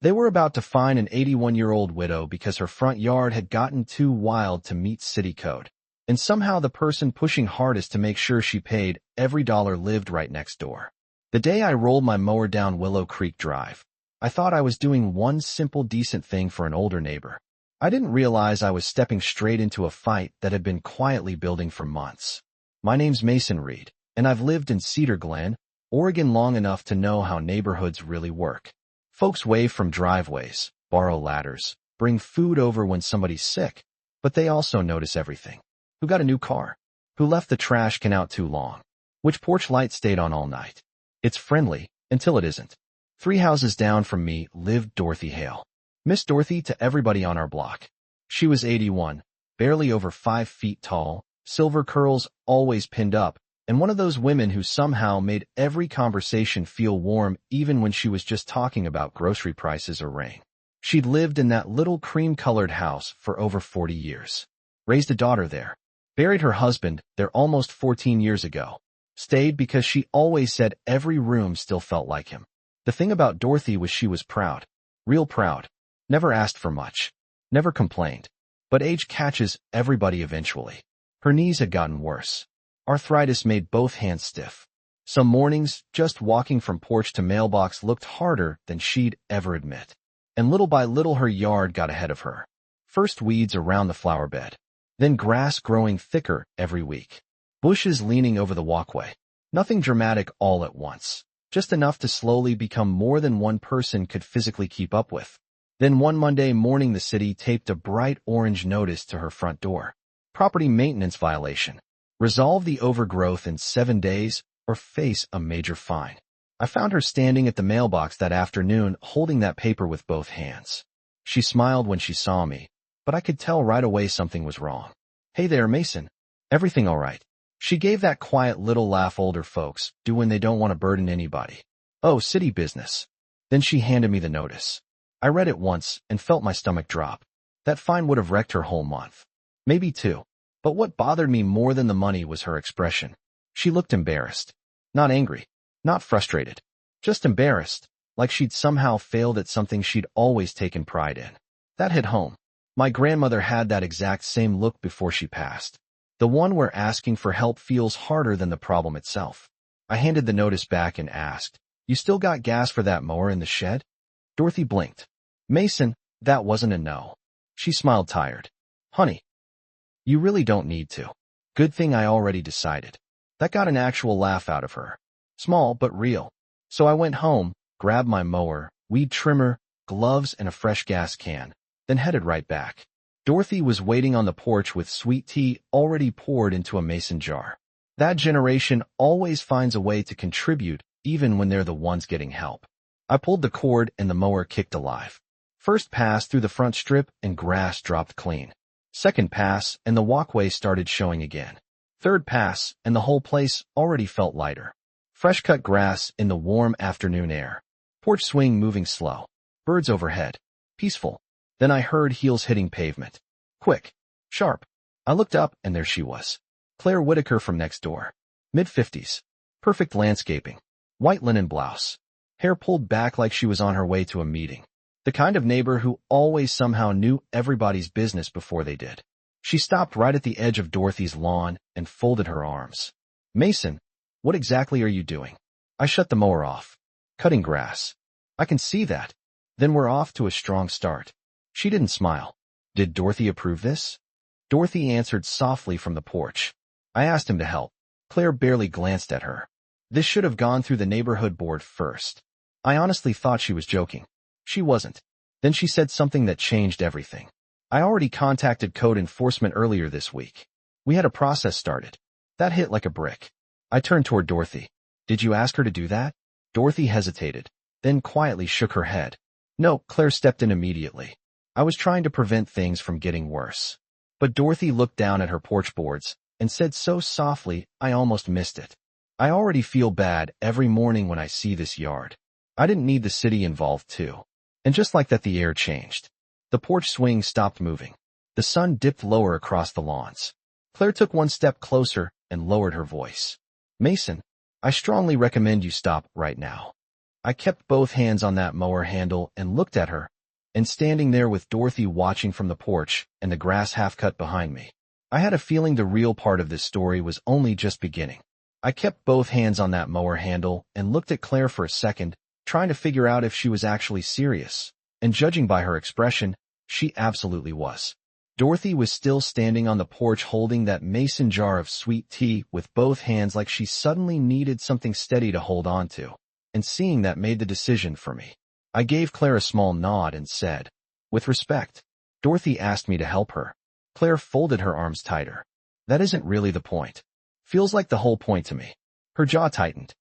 They were about to fine an 81-year-old widow because her front yard had gotten too wild to meet city code. And somehow the person pushing hardest to make sure she paid every dollar lived right next door. The day I rolled my mower down Willow Creek Drive, I thought I was doing one simple decent thing for an older neighbor. I didn't realize I was stepping straight into a fight that had been quietly building for months. My name's Mason Reed, and I've lived in Cedar Glen, Oregon long enough to know how neighborhoods really work. Folks wave from driveways, borrow ladders, bring food over when somebody's sick, but they also notice everything. Who got a new car? Who left the trash can out too long? Which porch light stayed on all night? It's friendly, until it isn't. 3 houses down from me lived Dorothy Hale. Miss Dorothy to everybody on our block. She was 81, barely over 5 feet tall, silver curls always pinned up, and one of those women who somehow made every conversation feel warm even when she was just talking about grocery prices or rain. She'd lived in that little cream-colored house for over 40 years. Raised a daughter there. Buried her husband there almost 14 years ago. Stayed because she always said every room still felt like him. The thing about Dorothy was she was proud. Real proud. Never asked for much. Never complained. But age catches everybody eventually. Her knees had gotten worse. Arthritis made both hands stiff. Some mornings, just walking from porch to mailbox looked harder than she'd ever admit. And little by little her yard got ahead of her. First weeds around the flower bed. Then grass growing thicker every week. Bushes leaning over the walkway. Nothing dramatic all at once. Just enough to slowly become more than one person could physically keep up with. Then one Monday morning the city taped a bright orange notice to her front door. Property maintenance violation. Resolve the overgrowth in 7 days or face a major fine. I found her standing at the mailbox that afternoon holding that paper with both hands. She smiled when she saw me, but I could tell right away something was wrong. Hey there, Mason. Everything all right? She gave that quiet little laugh older folks do when they don't want to burden anybody. Oh, city business. Then she handed me the notice. I read it once and felt my stomach drop. That fine would have wrecked her whole month. Maybe 2. But what bothered me more than the money was her expression. She looked embarrassed. Not angry. Not frustrated. Just embarrassed, like she'd somehow failed at something she'd always taken pride in. That hit home. My grandmother had that exact same look before she passed. The one where asking for help feels harder than the problem itself. I handed the notice back and asked, "You still got gas for that mower in the shed?" Dorothy blinked. "Mason, that wasn't a no." She smiled tired. "Honey, you really don't need to. Good thing I already decided." That got an actual laugh out of her. Small but real. So I went home, grabbed my mower, weed trimmer, gloves, and a fresh gas can, then headed right back. Dorothy was waiting on the porch with sweet tea already poured into a mason jar. That generation always finds a way to contribute even when they're the ones getting help. I pulled the cord and the mower kicked alive. First pass through the front strip and grass dropped clean. Second pass and the walkway started showing again. Third pass and the whole place already felt lighter. Fresh cut grass in the warm afternoon air. Porch swing moving slow. Birds overhead. Peaceful. Then I heard heels hitting pavement. Quick. Sharp. I looked up and there she was. Claire Whitaker from next door. Mid-50s. Perfect landscaping. White linen blouse. Hair pulled back like she was on her way to a meeting. The kind of neighbor who always somehow knew everybody's business before they did. She stopped right at the edge of Dorothy's lawn and folded her arms. "Mason, what exactly are you doing?" I shut the mower off. "Cutting grass." "I can see that." "Then we're off to a strong start." She didn't smile. "Did Dorothy approve this?" Dorothy answered softly from the porch. I asked him to help. Claire barely glanced at her. This should have gone through the neighborhood board first. I honestly thought she was joking. She wasn't. Then she said something that changed everything. "I already contacted code enforcement earlier this week. We had a process started." That hit like a brick. I turned toward Dorothy. "Did you ask her to do that?" Dorothy hesitated, then quietly shook her head. "No." Claire stepped in immediately. "I was trying to prevent things from getting worse." But Dorothy looked down at her porch boards and said so softly I almost missed it. "I already feel bad every morning when I see this yard. I didn't need the city involved too." And just like that the air changed. The porch swing stopped moving. The sun dipped lower across the lawns. Claire took one step closer and lowered her voice. "Mason, I strongly recommend you stop right now." I kept both hands on that mower handle and looked at her, and standing there with Dorothy watching from the porch and the grass half cut behind me, I had a feeling the real part of this story was only just beginning. I kept both hands on that mower handle and looked at Claire for a second, trying to figure out if she was actually serious, and judging by her expression, she absolutely was. Dorothy was still standing on the porch holding that mason jar of sweet tea with both hands like she suddenly needed something steady to hold on to, and seeing that made the decision for me. I gave Claire a small nod and said, "With respect." Dorothy asked me to help her. Claire folded her arms tighter. "That isn't really the point. Feels like the whole point to me." Her jaw tightened.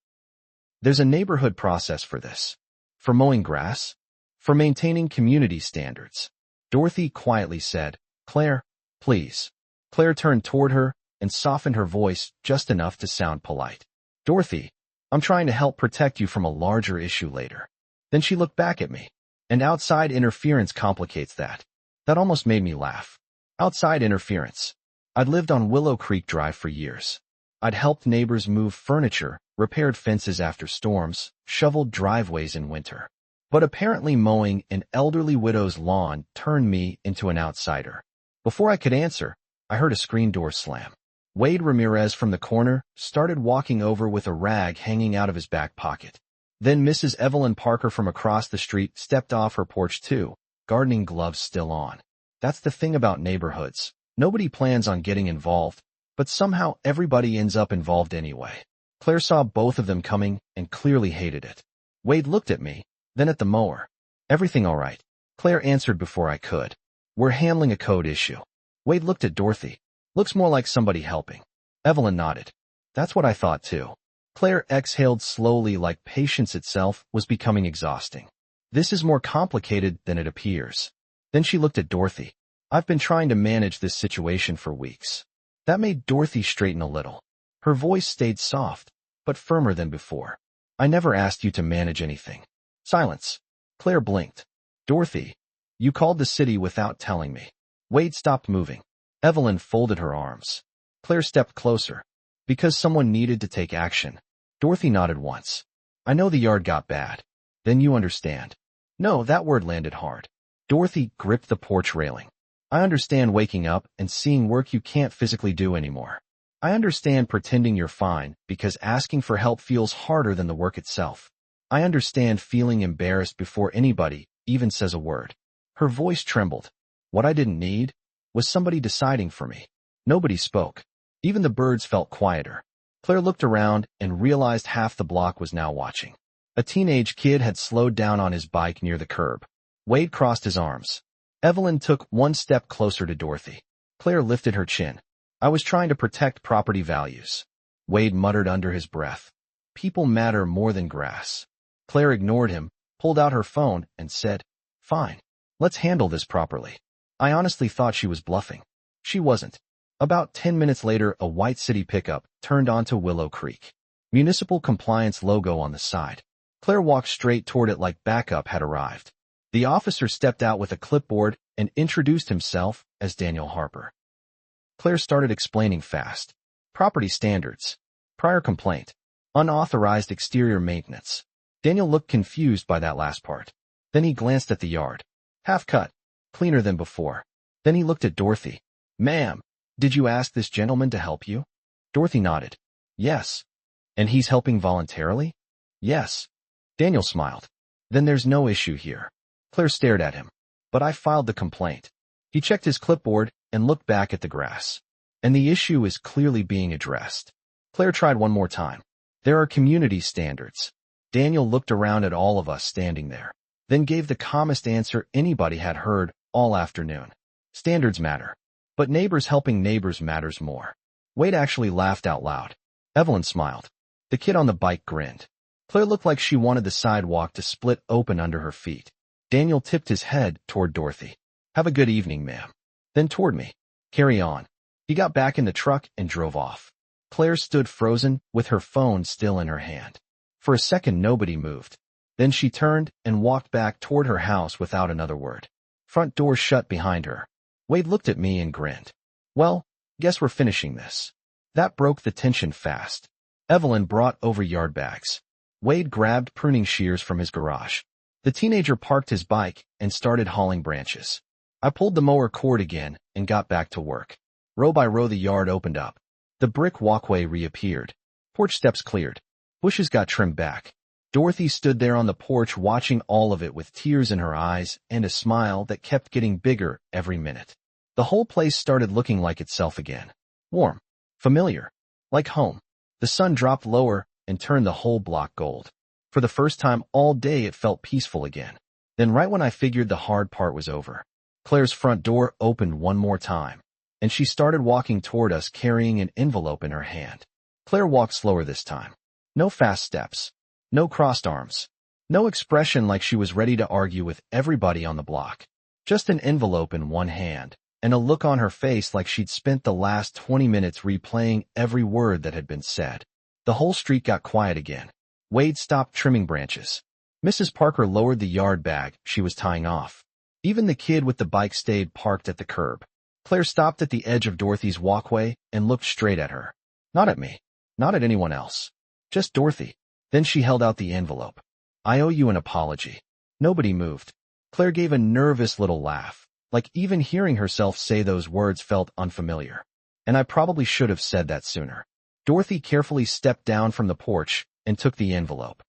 "There's a neighborhood process for this. For mowing grass. For maintaining community standards." Dorothy quietly said, "Claire, please." Claire turned toward her and softened her voice just enough to sound polite. "Dorothy, I'm trying to help protect you from a larger issue later." Then she looked back at me. "And outside interference complicates that." That almost made me laugh. Outside interference. I'd lived on Willow Creek Drive for years. I'd helped neighbors move furniture, repaired fences after storms, shoveled driveways in winter. But apparently mowing an elderly widow's lawn turned me into an outsider. Before I could answer, I heard a screen door slam. Wade Ramirez from the corner started walking over with a rag hanging out of his back pocket. Then Mrs. Evelyn Parker from across the street stepped off her porch too, gardening gloves still on. That's the thing about neighborhoods. Nobody plans on getting involved, but somehow everybody ends up involved anyway. Claire saw both of them coming and clearly hated it. Wade looked at me, then at the mower. "Everything all right?" Claire answered before I could. "We're handling a code issue." Wade looked at Dorothy. "Looks more like somebody helping." Evelyn nodded. "That's what I thought too." Claire exhaled slowly like patience itself was becoming exhausting. "This is more complicated than it appears." Then she looked at Dorothy. "I've been trying to manage this situation for weeks." That made Dorothy straighten a little. Her voice stayed soft, but firmer than before. "I never asked you to manage anything." Silence. Claire blinked. "Dorothy, you called the city without telling me." Wade stopped moving. Evelyn folded her arms. Claire stepped closer. "Because someone needed to take action." Dorothy nodded once. "I know the yard got bad. Then you understand." No, that word landed hard. Dorothy gripped the porch railing. "I understand waking up and seeing work you can't physically do anymore. I understand pretending you're fine because asking for help feels harder than the work itself. I understand feeling embarrassed before anybody even says a word." Her voice trembled. What I didn't need was somebody deciding for me. Nobody spoke. Even the birds felt quieter. Claire looked around and realized half the block was now watching. A teenage kid had slowed down on his bike near the curb. Wade crossed his arms. Evelyn took one step closer to Dorothy. Claire lifted her chin. "I was trying to protect property values." Wade muttered under his breath. "People matter more than grass." Claire ignored him, pulled out her phone, and said, "Fine. Let's handle this properly." I honestly thought she was bluffing. She wasn't. About 10 minutes later, a white city pickup turned onto Willow Creek. Municipal compliance logo on the side. Claire walked straight toward it like backup had arrived. The officer stepped out with a clipboard and introduced himself as Daniel Harper. Claire started explaining fast. Property standards. Prior complaint. Unauthorized exterior maintenance. Daniel looked confused by that last part. Then he glanced at the yard. Half cut. Cleaner than before. Then he looked at Dorothy. "Ma'am, did you ask this gentleman to help you?" Dorothy nodded. "Yes." "And he's helping voluntarily?" "Yes." Daniel smiled. "Then there's no issue here." Claire stared at him. "But I filed the complaint." He checked his clipboard and looked back at the grass. "And the issue is clearly being addressed." Claire tried one more time. "There are community standards." Daniel looked around at all of us standing there, then gave the calmest answer anybody had heard all afternoon. "Standards matter. But neighbors helping neighbors matters more." Wade actually laughed out loud. Evelyn smiled. The kid on the bike grinned. Claire looked like she wanted the sidewalk to split open under her feet. Daniel tipped his head toward Dorothy. "Have a good evening, ma'am." Then toward me. "Carry on." He got back in the truck and drove off. Claire stood frozen with her phone still in her hand. For a second nobody moved. Then she turned and walked back toward her house without another word. Front door shut behind her. Wade looked at me and grinned. "Well, guess we're finishing this." That broke the tension fast. Evelyn brought over yard bags. Wade grabbed pruning shears from his garage. The teenager parked his bike and started hauling branches. I pulled the mower cord again and got back to work. Row by row the yard opened up. The brick walkway reappeared. Porch steps cleared. Bushes got trimmed back. Dorothy stood there on the porch watching all of it with tears in her eyes and a smile that kept getting bigger every minute. The whole place started looking like itself again. Warm. Familiar. Like home. The sun dropped lower and turned the whole block gold. For the first time all day it felt peaceful again. Then right when I figured the hard part was over, Claire's front door opened one more time, and she started walking toward us carrying an envelope in her hand. Claire walked slower this time. No fast steps. No crossed arms. No expression like she was ready to argue with everybody on the block. Just an envelope in one hand, and a look on her face like she'd spent the last 20 minutes replaying every word that had been said. The whole street got quiet again. Wade stopped trimming branches. Mrs. Parker lowered the yard bag she was tying off. Even the kid with the bike stayed parked at the curb. Claire stopped at the edge of Dorothy's walkway and looked straight at her. Not at me. Not at anyone else. Just Dorothy. Then she held out the envelope. I owe you an apology. Nobody moved. Claire gave a nervous little laugh, like even hearing herself say those words felt unfamiliar. And I probably should have said that sooner. Dorothy carefully stepped down from the porch and took the envelope.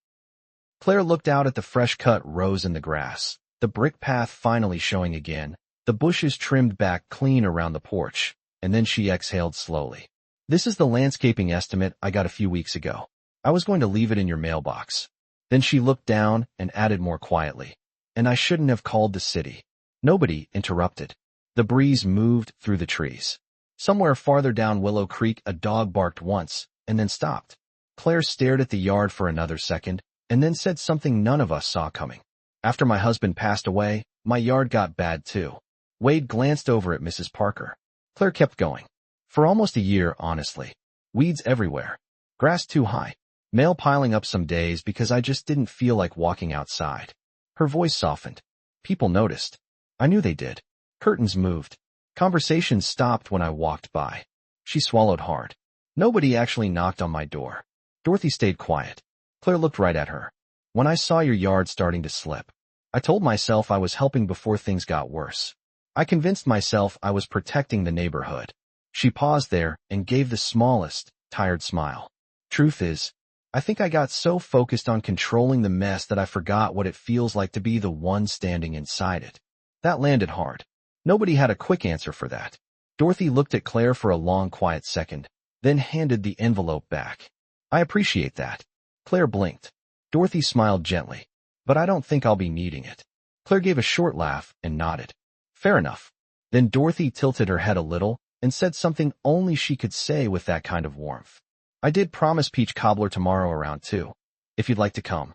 Claire looked out at the fresh-cut rows in the grass, the brick path finally showing again, the bushes trimmed back clean around the porch, and then she exhaled slowly. This is the landscaping estimate I got a few weeks ago. I was going to leave it in your mailbox. Then she looked down and added more quietly. And I shouldn't have called the city. Nobody interrupted. The breeze moved through the trees. Somewhere farther down Willow Creek a dog barked once, and then stopped. Claire stared at the yard for another second, and then said something none of us saw coming. After my husband passed away, my yard got bad too. Wade glanced over at Mrs. Parker. Claire kept going. For almost a year, honestly. Weeds everywhere. Grass too high. Mail piling up some days because I just didn't feel like walking outside. Her voice softened. People noticed. I knew they did. Curtains moved. Conversations stopped when I walked by. She swallowed hard. Nobody actually knocked on my door. Dorothy stayed quiet. Claire looked right at her. When I saw your yard starting to slip, I told myself I was helping before things got worse. I convinced myself I was protecting the neighborhood. She paused there and gave the smallest, tired smile. Truth is, I think I got so focused on controlling the mess that I forgot what it feels like to be the one standing inside it. That landed hard. Nobody had a quick answer for that. Dorothy looked at Claire for a long, quiet second, then handed the envelope back. I appreciate that. Claire blinked. Dorothy smiled gently. But I don't think I'll be needing it. Claire gave a short laugh and nodded. Fair enough. Then Dorothy tilted her head a little and said something only she could say with that kind of warmth. I did promise peach cobbler tomorrow around 2. If you'd like to come.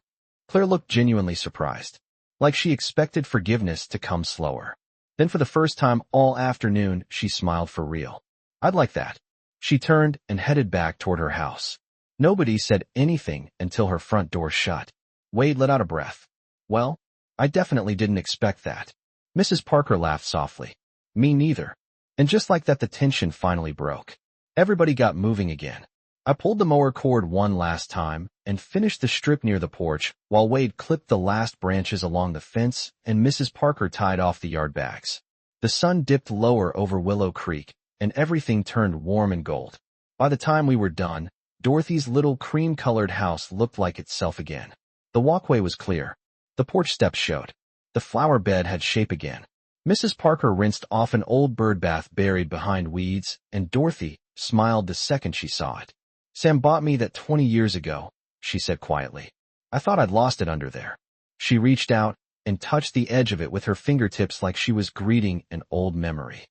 Claire looked genuinely surprised. Like she expected forgiveness to come slower. Then for the first time all afternoon, she smiled for real. I'd like that. She turned and headed back toward her house. Nobody said anything until her front door shut. Wade let out a breath. Well, I definitely didn't expect that. Mrs. Parker laughed softly. Me neither. And just like that the tension finally broke. Everybody got moving again. I pulled the mower cord one last time and finished the strip near the porch while Wade clipped the last branches along the fence and Mrs. Parker tied off the yard bags. The sun dipped lower over Willow Creek and everything turned warm and gold. By the time we were done, Dorothy's little cream-colored house looked like itself again. The walkway was clear. The porch steps showed. The flower bed had shape again. Mrs. Parker rinsed off an old bird bath buried behind weeds, and Dorothy smiled the second she saw it. Sam bought me that 20 years ago, she said quietly. I thought I'd lost it under there. She reached out and touched the edge of it with her fingertips like she was greeting an old memory.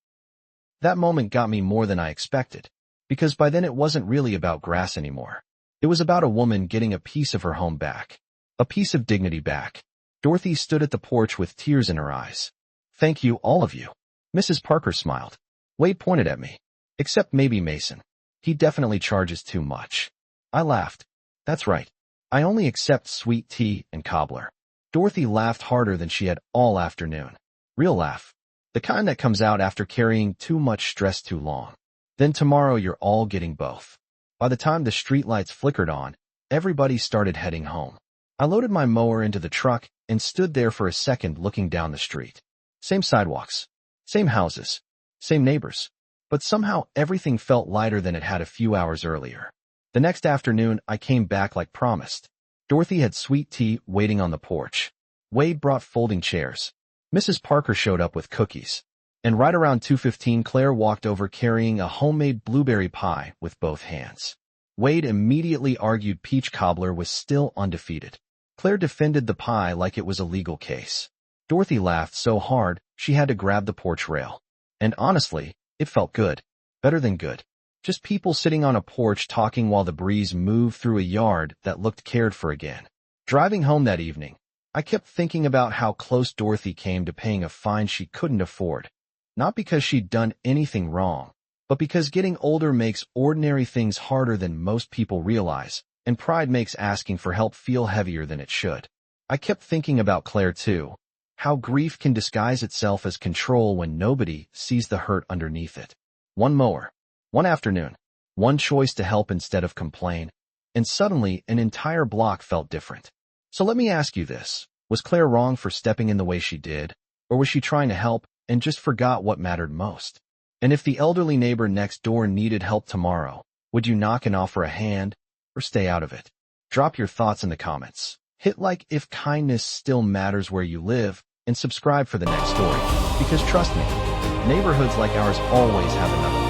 That moment got me more than I expected, because by then it wasn't really about grass anymore. It was about a woman getting a piece of her home back. A piece of dignity back. Dorothy stood at the porch with tears in her eyes. Thank you, all of you. Mrs. Parker smiled. Wade pointed at me. Except maybe Mason. He definitely charges too much. I laughed. That's right. I only accept sweet tea and cobbler. Dorothy laughed harder than she had all afternoon. Real laugh. The kind that comes out after carrying too much stress too long. Then tomorrow you're all getting both. By the time the streetlights flickered on, everybody started heading home. I loaded my mower into the truck and stood there for a second looking down the street. Same sidewalks, same houses, same neighbors. But somehow everything felt lighter than it had a few hours earlier. The next afternoon, I came back like promised. Dorothy had sweet tea waiting on the porch. Wade brought folding chairs. Mrs. Parker showed up with cookies. And right around 2:15, Claire walked over carrying a homemade blueberry pie with both hands. Wade immediately argued peach cobbler was still undefeated. Claire defended the pie like it was a legal case. Dorothy laughed so hard, she had to grab the porch rail. And honestly, it felt good. Better than good. Just people sitting on a porch talking while the breeze moved through a yard that looked cared for again. Driving home that evening, I kept thinking about how close Dorothy came to paying a fine she couldn't afford. Not because she'd done anything wrong, but because getting older makes ordinary things harder than most people realize, and pride makes asking for help feel heavier than it should. I kept thinking about Claire too, how grief can disguise itself as control when nobody sees the hurt underneath it. One mower, one afternoon, one choice to help instead of complain, and suddenly an entire block felt different. So let me ask you this, was Claire wrong for stepping in the way she did, or was she trying to help and just forgot what mattered most? And if the elderly neighbor next door needed help tomorrow, would you knock and offer a hand, or stay out of it? Drop your thoughts in the comments. Hit like if kindness still matters where you live, and subscribe for the next story, because trust me, neighborhoods like ours always have enough